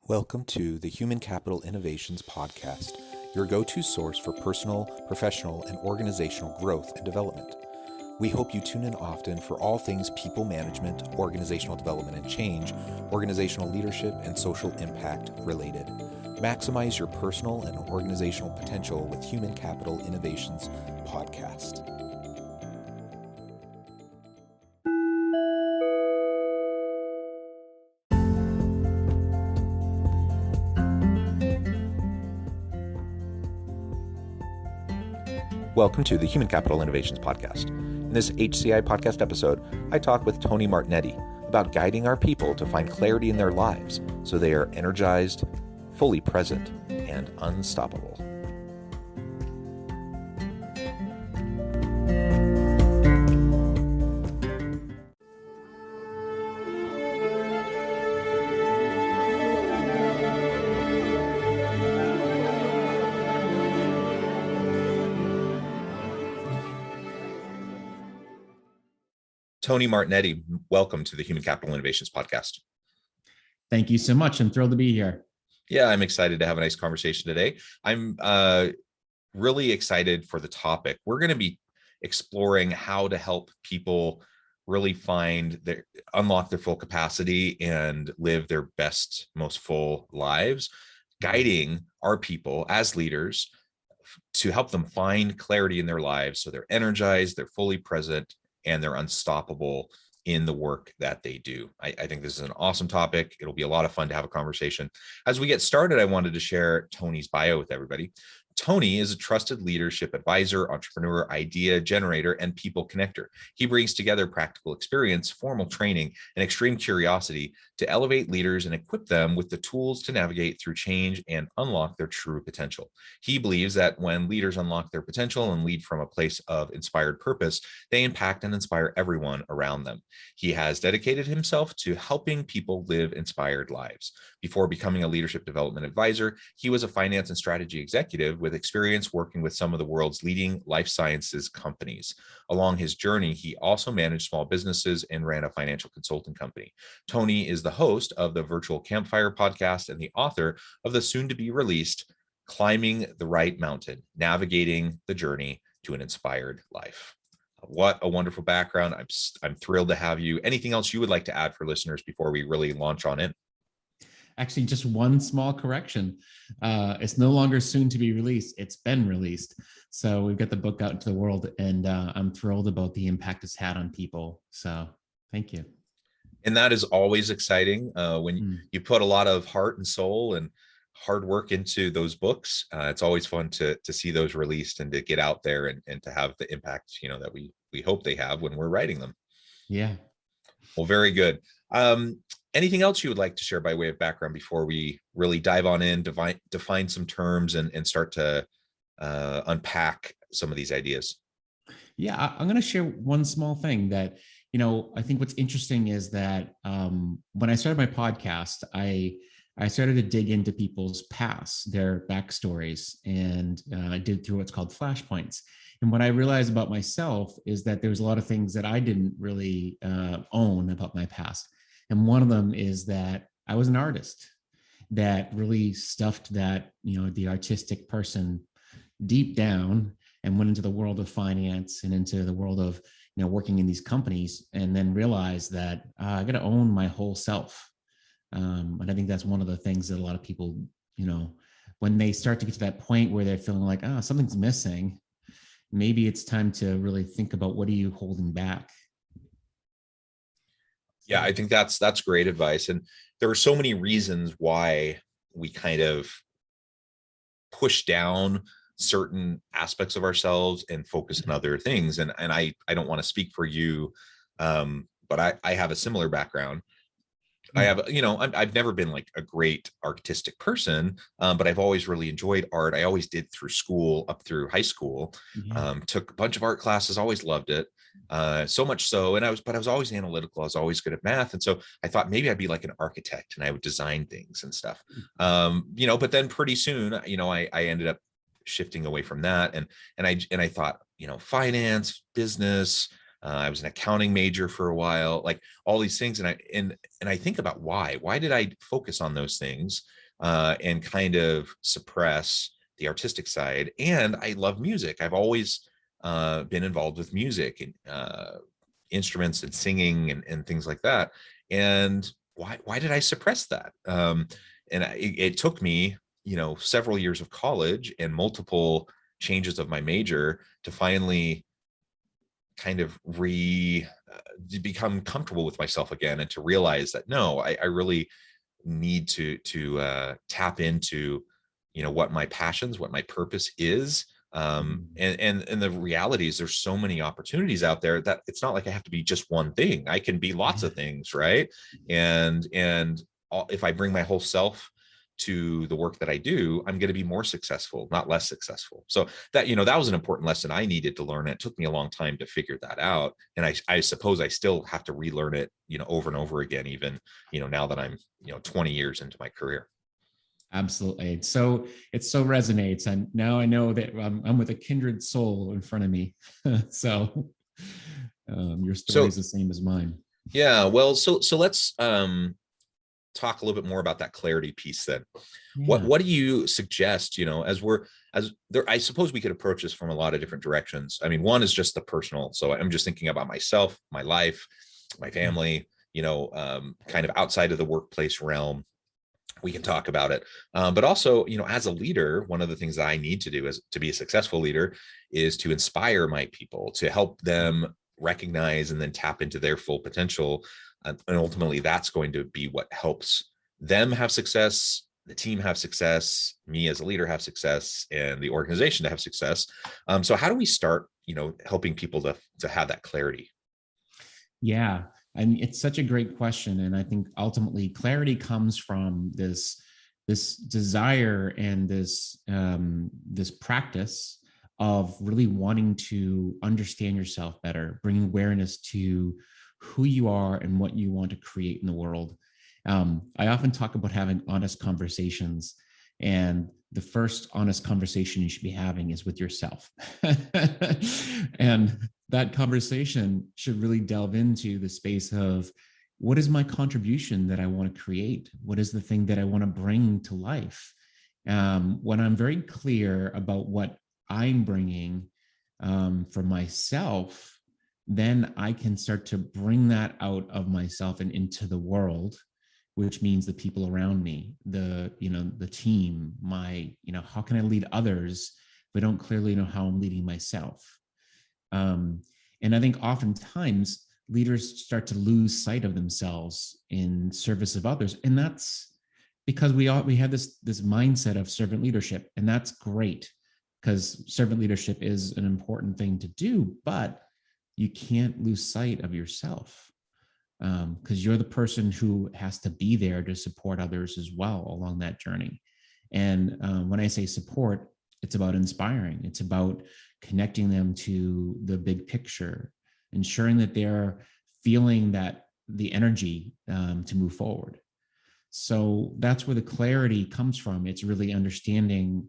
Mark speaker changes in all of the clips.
Speaker 1: Welcome to the Human Capital Innovations Podcast, your go-to source for personal, professional, and organizational growth and development. We hope you tune in often for all things people management, organizational development and change, organizational leadership, and social impact related. Maximize your personal and organizational potential with Human Capital Innovations Podcast. Welcome to the Human Capital Innovations Podcast. In this HCI podcast episode, I talk with Tony Martignetti about guiding our people to find clarity in their lives so they are energized, fully present, and unstoppable. Tony Martignetti, welcome to the Human Capital Innovations Podcast.
Speaker 2: Thank you so much. I'm thrilled to be here.
Speaker 1: Yeah, I'm excited to have a nice conversation today. I'm really excited for the topic. We're going to be exploring how to help people really unlock their full capacity and live their best, most full lives, guiding our people as leaders to help them find clarity in their lives so they're energized, they're fully present, and they're unstoppable in the work that they do. I think this is an awesome topic. It'll be a lot of fun to have a conversation. As we get started, I wanted to share Tony's bio with everybody. Tony is a trusted leadership advisor, entrepreneur, idea generator, and people connector. He brings together practical experience, formal training, and extreme curiosity to elevate leaders and equip them with the tools to navigate through change and unlock their true potential. He believes that when leaders unlock their potential and lead from a place of inspired purpose, they impact and inspire everyone around them. He has dedicated himself to helping people live inspired lives. Before becoming a leadership development advisor, he was a finance and strategy executive with experience working with some of the world's leading life sciences companies. Along his journey, he also managed small businesses and ran a financial consulting company. Tony is the host of the Virtual Campfire podcast and the author of the soon-to-be-released Climbing the Right Mountain, Navigating the Journey to an Inspired Life. What a wonderful background. I'm thrilled to have you. Anything else you would like to add for listeners before we really launch on in?
Speaker 2: Actually, just one small correction. It's no longer soon to be released. It's been released. So we've got the book out into the world, and I'm thrilled about the impact it's had on people. So thank you.
Speaker 1: And that is always exciting when you put a lot of heart and soul and hard work into those books. It's always fun to see those released and to get out there and to have the impact, that we hope they have when we're writing them.
Speaker 2: Yeah.
Speaker 1: Well, very good. Anything else you would like to share by way of background before we really dive on in, define some terms and start to unpack some of these ideas?
Speaker 2: Yeah, I'm going to share one small thing that, I think what's interesting is that when I started my podcast, I started to dig into people's past, their backstories, and I did through what's called flashpoints. And what I realized about myself is that there was a lot of things that I didn't really own about my past. And one of them is that I was an artist that really stuffed that, the artistic person deep down and went into the world of finance and into the world of, working in these companies, and then realized that I got to own my whole self. And I think that's one of the things that a lot of people, when they start to get to that point where they're feeling like, something's missing, maybe it's time to really think about what are you holding back.
Speaker 1: Yeah, I think that's great advice. And there are so many reasons why we kind of push down certain aspects of ourselves and focus on other things. And I don't want to speak for you, but I have a similar background. I have, I've never been like a great artistic person, but I've always really enjoyed art. I always did through school, up through high school, took a bunch of art classes, always loved it. So much so. And I was always analytical. I was always good at math. And so I thought maybe I'd be like an architect and I would design things and stuff. But then pretty soon, I ended up shifting away from that. And I thought, finance, business, I was an accounting major for a while, like all these things. And I think about why did I focus on those things and kind of suppress the artistic side? And I love music. I've always been involved with music and instruments and singing and things like that. And why did I suppress that? It took me, several years of college and multiple changes of my major to finally kind of become comfortable with myself again, and to realize that no, I really need to tap into what my passions, what my purpose is. And the reality is there's so many opportunities out there that it's not like I have to be just one thing. I can be lots of things, right? And if I bring my whole self to the work that I do, I'm going to be more successful, not less successful. So that, that was an important lesson I needed to learn. It took me a long time to figure that out. And I suppose I still have to relearn it, over and over again, even, now that I'm, 20 years into my career.
Speaker 2: Absolutely. It so resonates. And now I know that I'm with a kindred soul in front of me. So your story is the same as mine.
Speaker 1: Yeah. Well, so let's talk a little bit more about that clarity piece then. Yeah. What do you suggest, I suppose we could approach this from a lot of different directions. I mean, one is just the personal. So I'm just thinking about myself, my life, my family, kind of outside of the workplace realm. We can talk about it. But also, as a leader, one of the things that I need to do is to be a successful leader is to inspire my people, to help them recognize and then tap into their full potential. And ultimately, that's going to be what helps them have success, the team have success, me as a leader have success, and the organization to have success. So how do we start, helping people to have that clarity?
Speaker 2: Yeah. And it's such a great question. And I think ultimately clarity comes from this desire and this practice of really wanting to understand yourself better, bringing awareness to who you are and what you want to create in the world. I often talk about having honest conversations, and the first honest conversation you should be having is with yourself. And that conversation should really delve into the space of, what is my contribution that I want to create? What is the thing that I want to bring to life? When I'm very clear about what I'm bringing for myself, then I can start to bring that out of myself and into the world, which means the people around me, the team, how can I lead others if I don't clearly know how I'm leading myself? And I think oftentimes leaders start to lose sight of themselves in service of others. And that's because we have this mindset of servant leadership, and that's great because servant leadership is an important thing to do, but you can't lose sight of yourself. Because you're the person who has to be there to support others as well along that journey. And when I say support, it's about inspiring. It's about connecting them to the big picture, ensuring that they're feeling the energy to move forward. So that's where the clarity comes from. It's really understanding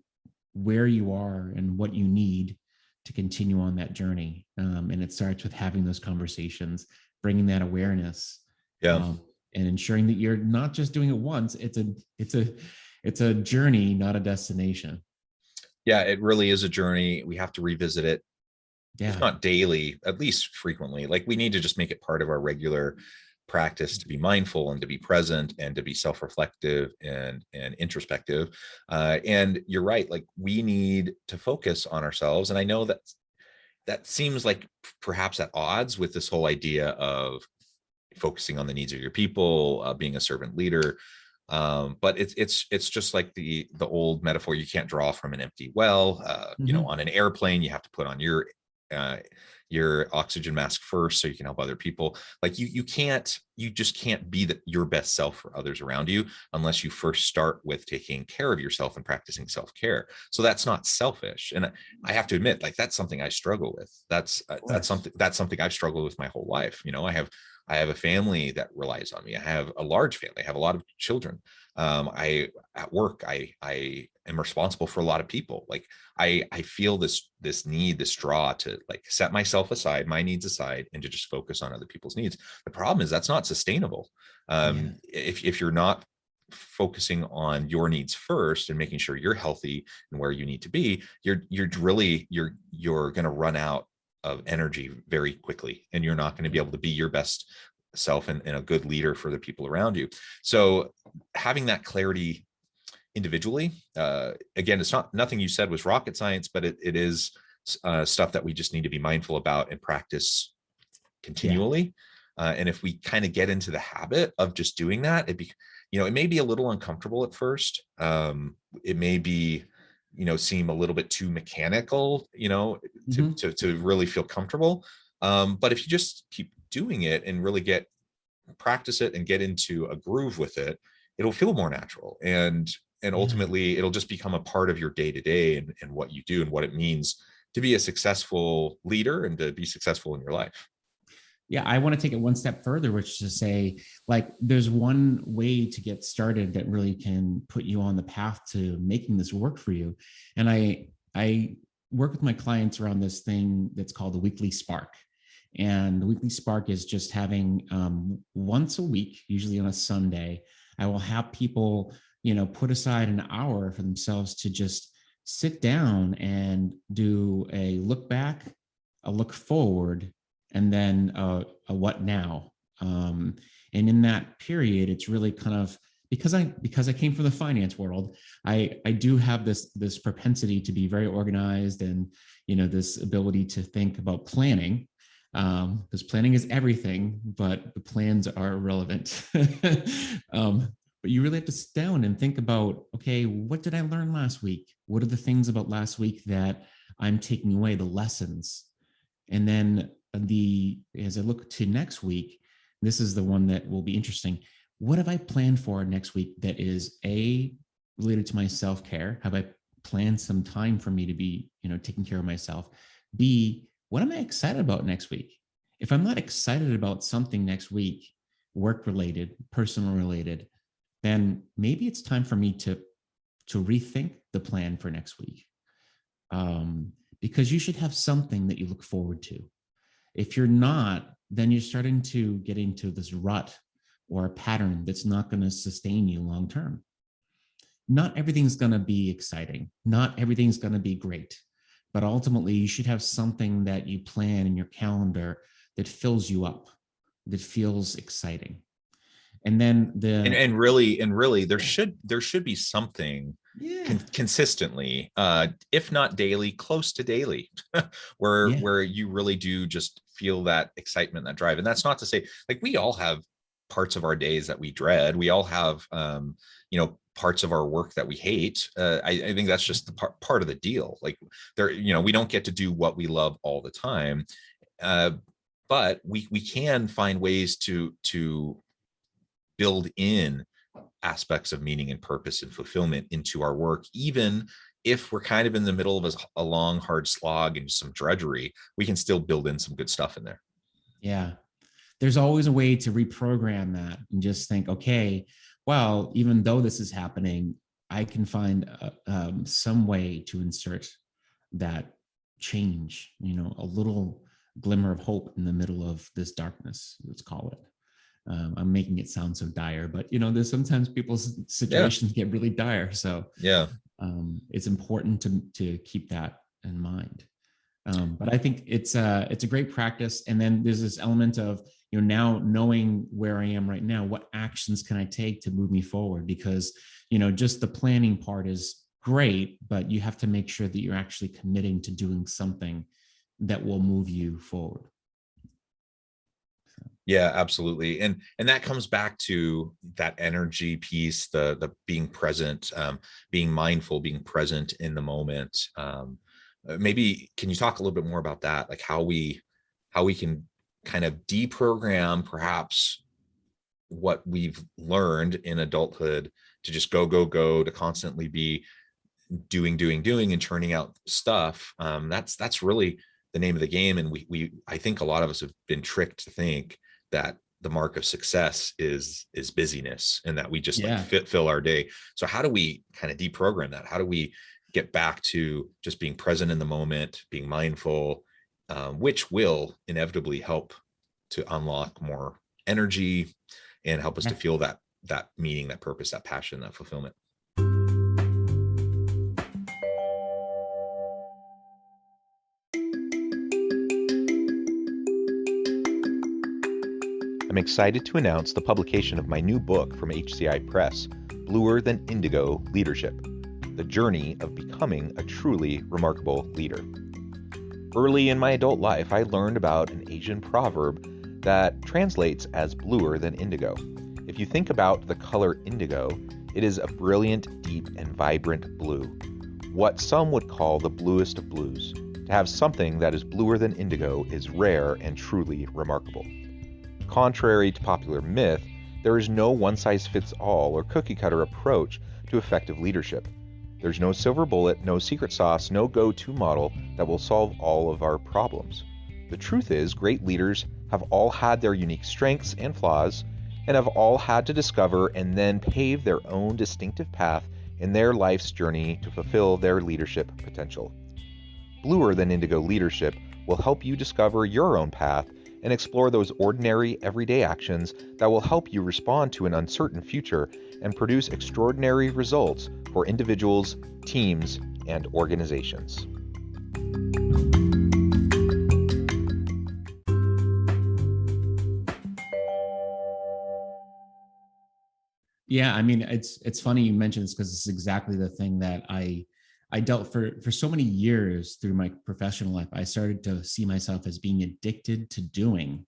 Speaker 2: where you are and what you need to continue on that journey. And it starts with having those conversations, bringing that awareness, and ensuring that you're not just doing it once. It's a journey, not a destination.
Speaker 1: Yeah, it really is a journey. We have to revisit it, if not daily, at least frequently. Like, we need to just make it part of our regular practice to be mindful and to be present and to be self-reflective and introspective. And you're right, like, we need to focus on ourselves. And I know that seems like perhaps at odds with this whole idea of focusing on the needs of your people, being a servant leader. But it's just like the old metaphor: you can't draw from an empty well. On an airplane, you have to put on your oxygen mask first so you can help other people. Like, you just can't be your best self for others around you unless you first start with taking care of yourself and practicing self-care. So that's not selfish. And I have to admit, like, that's something I struggle with. That's something I've struggled with my whole life. I have I have a family that relies on me. I have a large family. I have a lot of children. I at work, I am responsible for a lot of people. Like I feel this need, this draw to like set myself aside, my needs aside, and to just focus on other people's needs. The problem is that's not sustainable.
Speaker 2: Yeah.
Speaker 1: If you're not focusing on your needs first and making sure you're healthy and where you need to be, you're going to run out of energy very quickly, and you're not going to be able to be your best self and a good leader for the people around you. So having that clarity individually, again, it's not, nothing you said was rocket science, but it is stuff that we just need to be mindful about and practice
Speaker 2: Yeah.
Speaker 1: continually. And if we kind of get into the habit of just doing that, it may be a little uncomfortable at first. It may be, seem a little bit too mechanical,
Speaker 2: Mhm.
Speaker 1: to really feel comfortable. But if you just keep doing it and really practice it and get into a groove with it, it'll feel more natural. And
Speaker 2: Yeah.
Speaker 1: ultimately it'll just become a part of your day to day and what you do and what it means to be a successful leader and to be successful in your life.
Speaker 2: Yeah, I want to take it one step further, which is to say, like, there's one way to get started that really can put you on the path to making this work for you. And I work with my clients around this thing that's called the weekly spark. And the weekly spark is just having once a week, usually on a Sunday, I will have people, put aside an hour for themselves to just sit down and do a look back, a look forward, and then a what now. And in that period, it's really kind of because I came from the finance world, I do have this propensity to be very organized, and this ability to think about planning, because planning is everything, but the plans are irrelevant. But you really have to sit down and think about, okay, what did I learn last week? What are the things about last week that I'm taking away, the lessons? And then as I look to next week, this is the one that will be interesting. What have I planned for next week that is related to my self-care? Have I planned some time for me to be, taking care of myself? B, what am I excited about next week? If I'm not excited about something next week, work related, personal related, then maybe it's time for me to rethink the plan for next week. Because you should have something that you look forward to. If you're not, then you're starting to get into this rut or a pattern that's not going to sustain you long term. Not everything's going to be exciting. Not everything's going to be great. But ultimately, you should have something that you plan in your calendar that fills you up, that feels exciting. And then
Speaker 1: And really there should be something
Speaker 2: yeah,
Speaker 1: consistently, if not daily, close to daily,
Speaker 2: yeah,
Speaker 1: where you really do just feel that excitement, that drive. And that's not to say, like, we all have parts of our days that we dread. We all have parts of our work that we hate. I think that's just the part of the deal. Like, we don't get to do what we love all the time. uh, but we can find ways to build in aspects of meaning and purpose and fulfillment into our work, even if we're kind of in the middle of a long, hard slog and some drudgery. We can still build in some good stuff in there.
Speaker 2: yeah. There's always a way to reprogram that and just think, okay, well, even though this is happening, I can find some way to insert that change, a little glimmer of hope in the middle of this darkness, let's call it. I'm making it sound so dire, but there's sometimes people's
Speaker 1: Yeah.
Speaker 2: situations get really dire. So
Speaker 1: Yeah.
Speaker 2: it's important to keep that in mind. But I think it's a great practice. And then there's this element of, now knowing where I am right now, what actions can I take to move me forward? Because, just the planning part is great, but you have to make sure that you're actually committing to doing something that will move you forward.
Speaker 1: Yeah, absolutely. And that comes back to that energy piece, the being present, being mindful, being present in the moment. Maybe can you talk a little bit more about that, like how we can kind of deprogram perhaps what we've learned in adulthood to just go, to constantly be doing and churning out stuff. That's really the name of the game. And I think a lot of us have been tricked to think that the mark of success is busyness, and that we just like
Speaker 2: Yeah.
Speaker 1: fill our day. So how do we kind of deprogram that? How do we get back to just being present in the moment, being mindful, which will inevitably help to unlock more energy and help us to
Speaker 2: Yeah.
Speaker 1: feel that meaning, that purpose, that passion, that fulfillment. I'm excited to announce the publication of my new book from HCI Press, Bluer Than Indigo Leadership: The Journey of Becoming a Truly Remarkable Leader. Early in my adult life, I learned about an Asian proverb that translates as bluer than indigo. If you think about the color indigo, it is a brilliant, deep, and vibrant blue, what some would call the bluest of blues. To have something that is bluer than indigo is rare and truly remarkable. Contrary to popular myth, there is no one-size-fits-all or cookie-cutter approach to effective leadership. There's no silver bullet, no secret sauce, no go-to model that will solve all of our problems. The truth is, great leaders have all had their unique strengths and flaws, and have all had to discover and then pave their own distinctive path in their life's journey to fulfill their leadership potential. Bluer Than Indigo Leadership will help you discover your own path and explore those ordinary, everyday actions that will help you respond to an uncertain future and produce extraordinary results for individuals, teams, and organizations.
Speaker 2: Yeah, I mean, it's funny you mentioned this because it's exactly the thing that I dealt for so many years through my professional life. I started to see myself as being addicted to doing,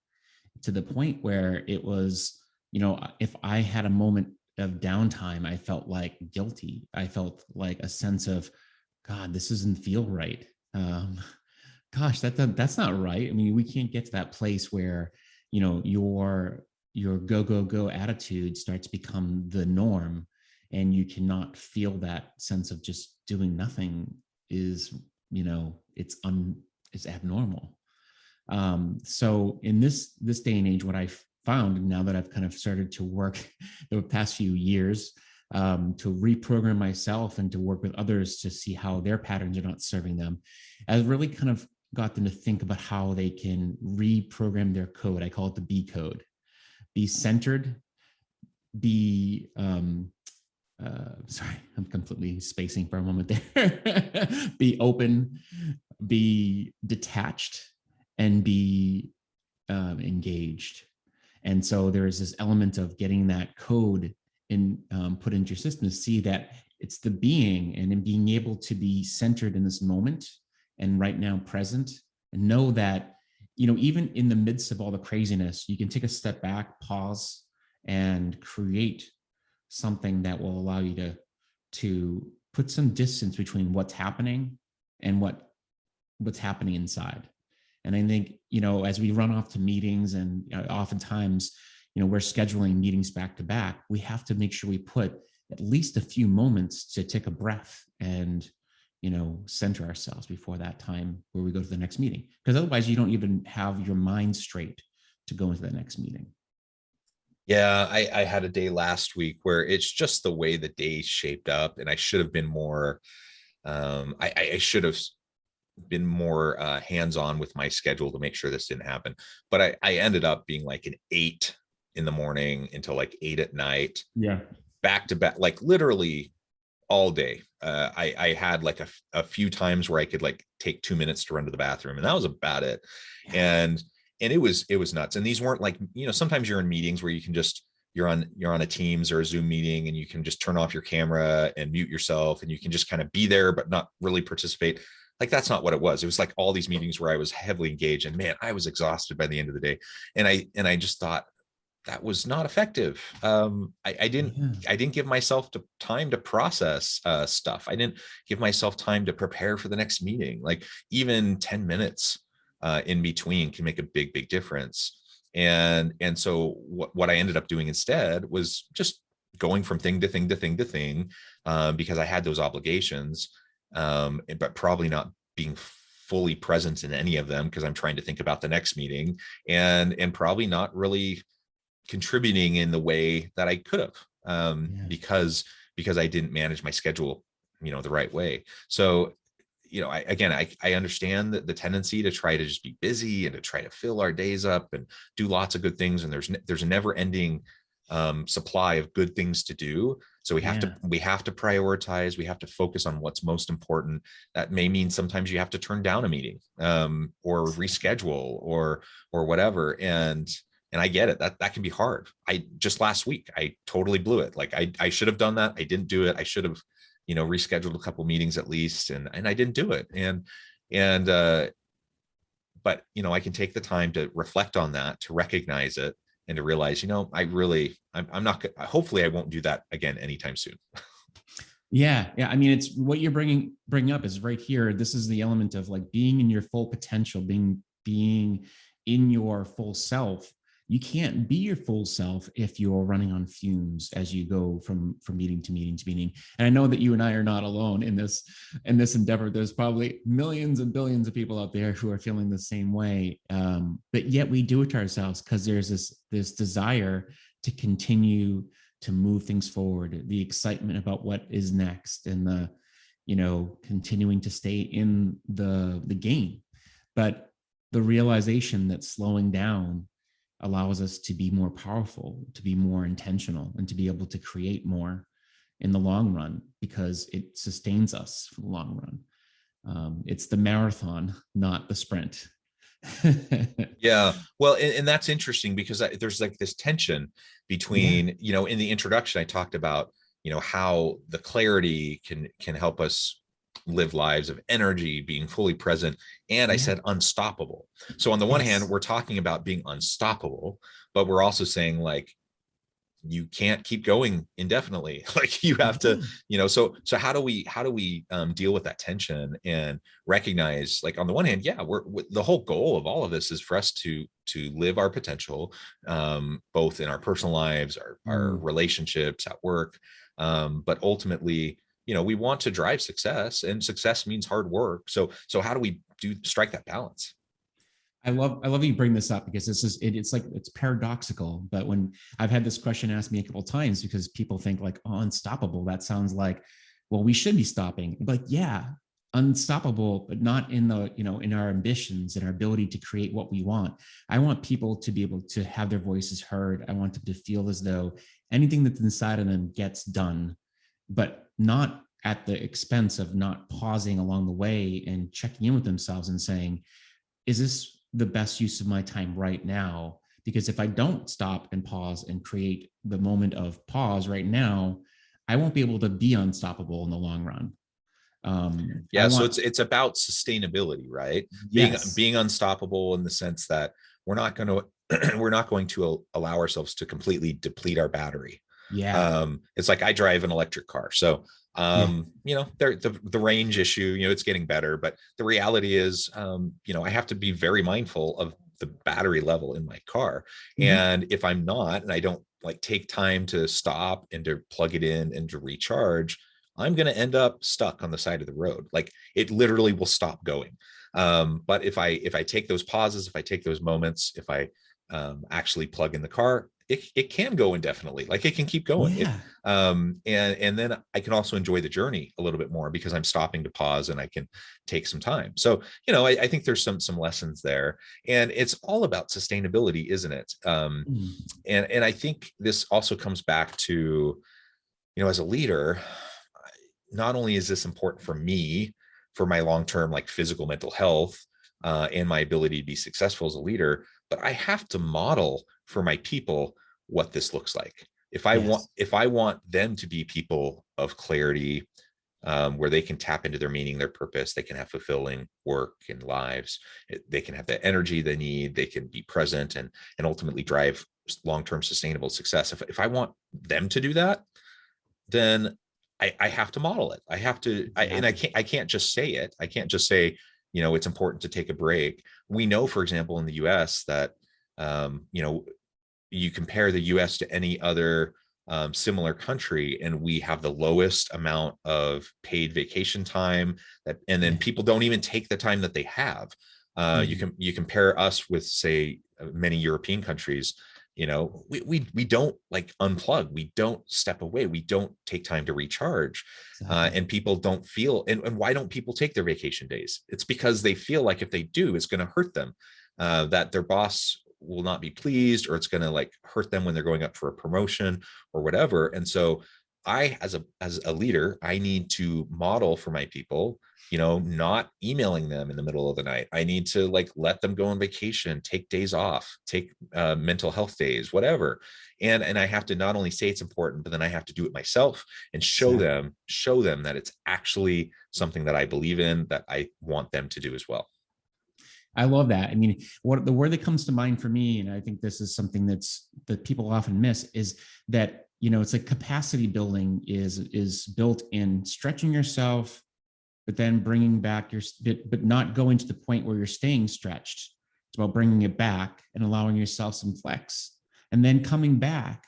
Speaker 2: to the point where it was, if I had a moment of downtime, I felt like guilty. I felt like a sense of, God, this doesn't feel right. Gosh, that's not right. I mean, we can't get to that place where, your go go go attitude starts to become the norm, and you cannot feel that sense of just doing nothing is, it's abnormal. So in this day and age, what I found now that I've kind of started to work the past few years, to reprogram myself and to work with others to see how their patterns are not serving them, I've really kind of got them to think about how they can reprogram their code. I call it the B code: be centered, be sorry, I'm completely spacing for a moment there. Be open, be detached, and be engaged. And so there is this element of getting that code put into your system to see that it's the being, and in being able to be centered in this moment and right now present, and know that, even in the midst of all the craziness, you can take a step back, pause, and create something that will allow you to put some distance between what's happening and what's happening inside. And I think, as we run off to meetings, and oftentimes, we're scheduling meetings back to back, we have to make sure we put at least a few moments to take a breath and, center ourselves before that time where we go to the next meeting. Because otherwise you don't even have your mind straight to go into the next meeting.
Speaker 1: Yeah, I had a day last week where it's just the way the day shaped up, and I should have been more, I should have been more hands-on with my schedule to make sure this didn't happen. But I ended up being like an 8 in the morning until like 8 at night,
Speaker 2: Yeah.
Speaker 1: back to back, like literally all day. I had like a few times where I could like take 2 minutes to run to the bathroom, and that was about it.
Speaker 2: Yeah.
Speaker 1: And it was nuts. And these weren't like, sometimes you're in meetings where you can just, you're on a Teams or a Zoom meeting, and you can just turn off your camera and mute yourself, and you can just kind of be there but not really participate. Like, that's not what it was. It was like all these meetings where I was heavily engaged, and man, I was exhausted by the end of the day. And I just thought that was not effective. I didn't give myself time to process stuff. I didn't give myself time to prepare for the next meeting. Like, even 10 minutes in between can make a big difference. And so what I ended up doing instead was just going from thing to thing to thing to thing, because I had those obligations, but probably not being fully present in any of them because I'm trying to think about the next meeting, and probably not really contributing in the way that I could have,
Speaker 2: Yeah.
Speaker 1: because I didn't manage my schedule, the right way. So, I understand the tendency to try to just be busy and to try to fill our days up and do lots of good things. And there's a never ending supply of good things to do. So
Speaker 2: Yeah.
Speaker 1: we have to prioritize. We have to focus on what's most important. That may mean sometimes you have to turn down a meeting, or reschedule, or whatever. And I get it. That can be hard. I just last week I totally blew it. Like I should have done that. I didn't do it. I should have, rescheduled a couple meetings at least, and I didn't do it. And but I can take the time to reflect on that, to recognize it, and to realize, I'm not. Hopefully, I won't do that again anytime soon.
Speaker 2: Yeah, yeah. I mean, it's what you're bringing up is right here. This is the element of like being in your full potential, being in your full self. You can't be your full self if you're running on fumes as you go from meeting to meeting to meeting. And I know that you and I are not alone in this endeavor. There's probably millions and billions of people out there who are feeling the same way. But yet we do it to ourselves because there's this desire to continue to move things forward, the excitement about what is next, and the continuing to stay in the game. But the realization that slowing down allows us to be more powerful, to be more intentional, and to be able to create more in the long run, because it sustains us for the long run. It's the marathon, not the sprint.
Speaker 1: Yeah, well, and that's interesting because there's like this tension
Speaker 2: Yeah.
Speaker 1: between, in the introduction I talked about, how the clarity can help us live lives of energy, being fully present, and I
Speaker 2: Yeah.
Speaker 1: said unstoppable. So on the one hand,
Speaker 2: Yes.
Speaker 1: we're talking about being unstoppable, but we're also saying, like, you can't keep going indefinitely. Like, you have to,
Speaker 2: Yeah.
Speaker 1: so how do we deal with that tension and recognize, like, on the one hand, yeah, the whole goal of all of this is for us to live our potential, both in our personal lives, our
Speaker 2: Mm.
Speaker 1: relationships at work, but ultimately, we want to drive success, and success means hard work. So how do we strike that balance?
Speaker 2: I love you bring this up because it's like it's paradoxical. But when I've had this question asked me a couple of times, because people think like, oh, unstoppable. That sounds like, well, we should be stopping. But yeah, unstoppable, but not in the, in our ambitions and our ability to create what we want. I want people to be able to have their voices heard. I want them to feel as though anything that's inside of them gets done, but not at the expense of not pausing along the way and checking in with themselves and saying, is this the best use of my time right now? Because if I don't stop and pause and create the moment of pause right now, I won't be able to be unstoppable in the long run. I
Speaker 1: Yeah, so
Speaker 2: want,
Speaker 1: it's about sustainability, right? being
Speaker 2: yes,
Speaker 1: being unstoppable in the sense that we're not going to we're not going to allow ourselves to completely deplete our battery.
Speaker 2: yeah,
Speaker 1: It's like, I drive an electric car, so
Speaker 2: yeah,
Speaker 1: the range issue, it's getting better, but the reality is, I have to be very mindful of the battery level in my car.
Speaker 2: mhm,
Speaker 1: And if I'm not, and I don't, like, take time to stop and to plug it in and to recharge, I'm going to end up stuck on the side of the road. Like, it literally will stop going. But if I take those pauses, if I take those moments, if I actually plug in the car, it can go indefinitely. Like, it can keep going.
Speaker 2: yeah,
Speaker 1: And then I can also enjoy the journey a little bit more because I'm stopping to pause and I can take some time. So, I think there's some lessons there, and it's all about sustainability, isn't it?
Speaker 2: mm,
Speaker 1: And I think this also comes back to, as a leader, not only is this important for me, for my long-term, like, physical, mental health, and my ability to be successful as a leader, but I have to model for my people what this looks like.
Speaker 2: yes,
Speaker 1: If I want them to be people of clarity, where they can tap into their meaning, their purpose, they can have fulfilling work and lives, they can have the energy they need, they can be present, and ultimately drive long-term sustainable success. If I want them to do that, then I have to model it. I have to, and
Speaker 2: exactly,
Speaker 1: I can't just say it. I can't just say, it's important to take a break. We know, for example, in the US that, you compare the US to any other similar country, and we have the lowest amount of paid vacation time, and then
Speaker 2: yeah,
Speaker 1: people don't even take the time that they have.
Speaker 2: yeah,
Speaker 1: You compare us with, say, many European countries, we don't like unplug, we don't step away, we don't take time to recharge.
Speaker 2: Exactly.
Speaker 1: And people don't feel, and why don't people take their vacation days? It's because they feel like if they do, it's going to hurt them, that their boss will not be pleased, or it's going to like hurt them when they're going up for a promotion or whatever. And so I, as a leader, I need to model for my people, not emailing them in the middle of the night. I need to like let them go on vacation, take days off, take mental health days, whatever. And I have to not only say it's important, but then I have to do it myself and show them that it's actually something that I believe in, that I want them to do as well.
Speaker 2: I love that. I mean, what the word that comes to mind for me, and I think this is something that people often miss, is that, it's like capacity building is built in stretching yourself, but then bringing back but not going to the point where you're staying stretched. It's about bringing it back and allowing yourself some flex, and then coming back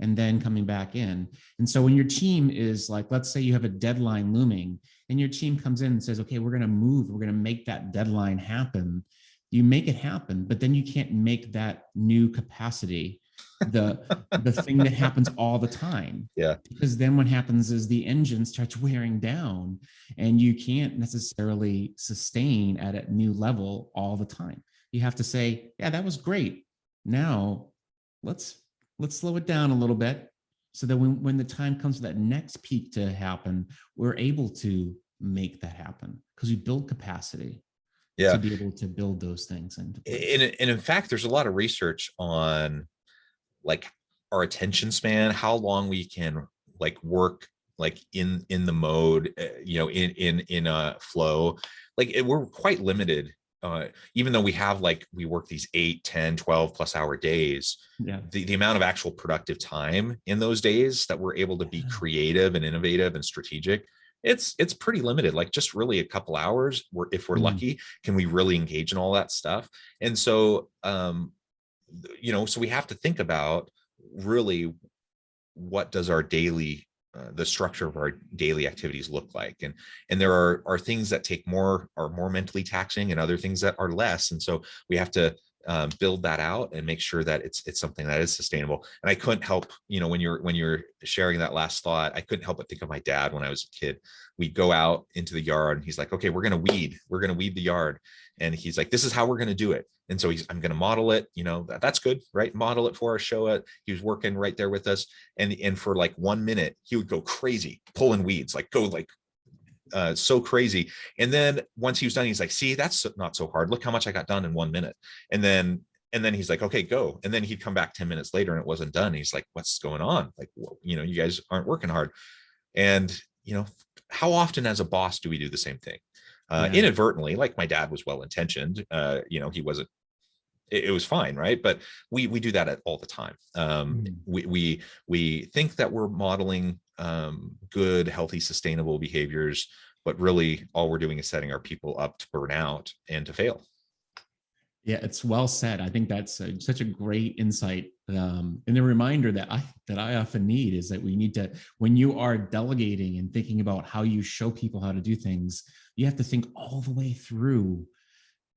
Speaker 2: and then coming back in. And so when your team is like, let's say you have a deadline looming and your team comes in and says, okay, we're going to make that deadline happen. You make it happen, but then you can't make that new capacity the thing that happens all the time.
Speaker 1: Yeah.
Speaker 2: Because then what happens is the engine starts wearing down and you can't necessarily sustain at a new level all the time. You have to say, yeah, that was great. Now let's slow it down a little bit, so that when the time comes for that next peak to happen, we're able to make that happen, because we build capacity to be able to build those things into place.
Speaker 1: And in fact, there's a lot of research on like our attention span, how long we can like work like in the mode, in a flow. Like we're quite limited, even though we work these 8, 10, 12 plus hour days.
Speaker 2: Yeah.
Speaker 1: The amount of actual productive time in those days that we're able to be creative and innovative and strategic, it's pretty limited. Like just really a couple hours, if we're lucky, can we really engage in all that stuff. And so so we have to think about really what does our daily the structure of our daily activities look like. And there are things that are more mentally taxing, and other things that are less. And so we have to build that out and make sure that it's something that is sustainable. And I couldn't help, when you're sharing that last thought, I couldn't help but think of my dad when I was a kid. We'd go out into the yard and he's like, okay, we're going to weed the yard. And he's like, this is how we're going to do it. And so I'm going to model it, that's good, right? Model it for us, show it. He was working right there with us. And for like 1 minute, he would go crazy, pulling weeds, so crazy. And then once he was done, he's like, see, that's not so hard. Look how much I got done in 1 minute. And then he's like, okay, go. And then he'd come back 10 minutes later and it wasn't done. He's like, what's going on? Like, you guys aren't working hard. And, how often as a boss do we do the same thing? Inadvertently, like my dad was well-intentioned, he wasn't, it was fine, right? But we do that all the time. We think that we're modeling good, healthy, sustainable behaviors, but really all we're doing is setting our people up to burn out and to fail.
Speaker 2: Yeah, it's well said. I think that's such a great insight. And the reminder that I often need is that we need to, when you are delegating and thinking about how you show people how to do things, you have to think all the way through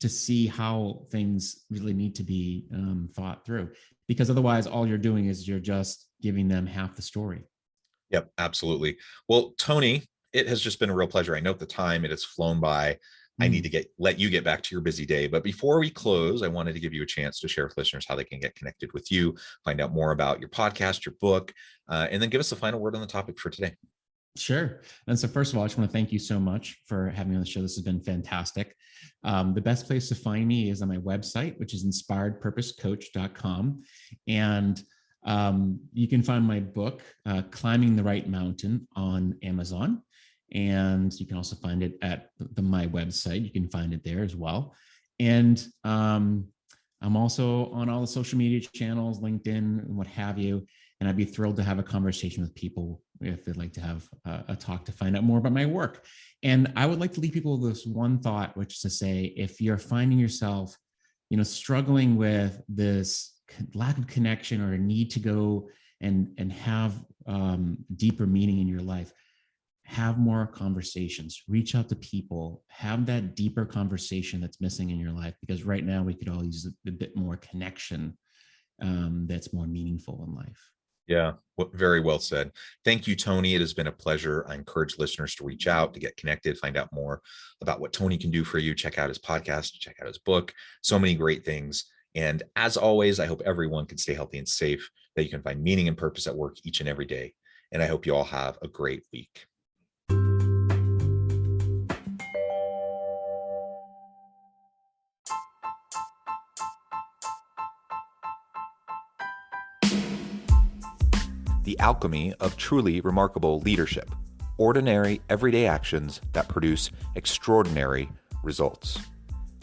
Speaker 2: to see how things really need to be thought through. Because otherwise, all you're doing is you're just giving them half the story.
Speaker 1: Yep, absolutely. Well, Tony, it has just been a real pleasure. I note the time, it has flown by. I need to let you get back to your busy day. But before we close, I wanted to give you a chance to share with listeners how they can get connected with you, find out more about your podcast, your book, and then give us the final word on the topic for today.
Speaker 2: Sure. And so first of all, I just want to thank you so much for having me on the show. This has been fantastic. The best place to find me is on my website, which is inspiredpurposecoach.com. And you can find my book, Climbing the Right Mountain, on Amazon. And you can also find it at my website. You can find it there as well. And I'm also on all the social media channels, LinkedIn and what have you. And I'd be thrilled to have a conversation with people if they'd like to have a talk to find out more about my work. And I would like to leave people with this one thought, which is to say, if you're finding yourself, struggling with this lack of connection or a need to go and have deeper meaning in your life, have more conversations, reach out to people, have that deeper conversation that's missing in your life, because right now we could all use a bit more connection that's more meaningful in life.
Speaker 1: Yeah, very well said. Thank you, Tony. It has been a pleasure. I encourage listeners to reach out, to get connected, find out more about what Tony can do for you. Check out his podcast, check out his book. So many great things. And as always, I hope everyone can stay healthy and safe, that you can find meaning and purpose at work each and every day. And I hope you all have a great week. The alchemy of truly remarkable leadership. Ordinary, everyday actions that produce extraordinary results.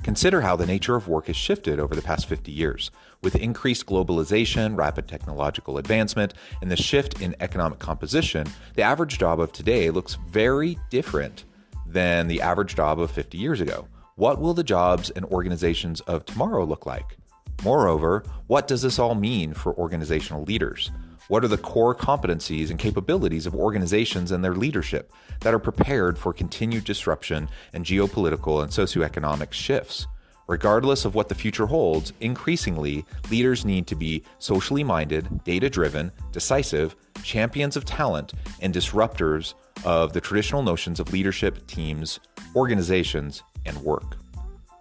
Speaker 1: Consider how the nature of work has shifted over the past 50 years. With increased globalization, rapid technological advancement, and the shift in economic composition, the average job of today looks very different than the average job of 50 years ago. What will the jobs and organizations of tomorrow look like? Moreover, what does this all mean for organizational leaders? What are the core competencies and capabilities of organizations and their leadership that are prepared for continued disruption and geopolitical and socioeconomic shifts? Regardless of what the future holds, increasingly, leaders need to be socially minded, data-driven, decisive, champions of talent, and disruptors of the traditional notions of leadership, teams, organizations, and work.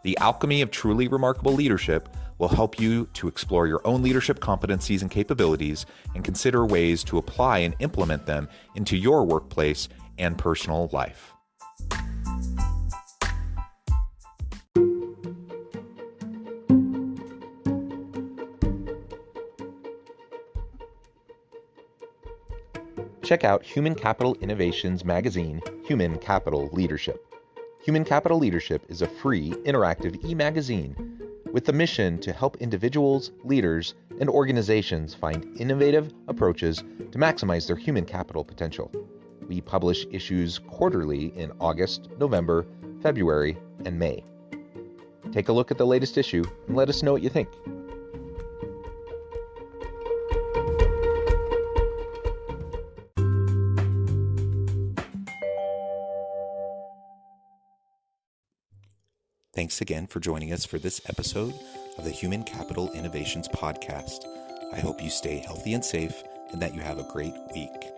Speaker 1: The alchemy of truly remarkable leadership will help you to explore your own leadership competencies and capabilities and consider ways to apply and implement them into your workplace and personal life. Check out Human Capital Innovations magazine, Human Capital Leadership. Human Capital Leadership is a free, interactive e-magazine with the mission to help individuals, leaders, and organizations find innovative approaches to maximize their human capital potential. We publish issues quarterly in August, November, February, and May. Take a look at the latest issue and let us know what you think. Thanks again for joining us for this episode of the Human Capital Innovations Podcast. I hope you stay healthy and safe and that you have a great week.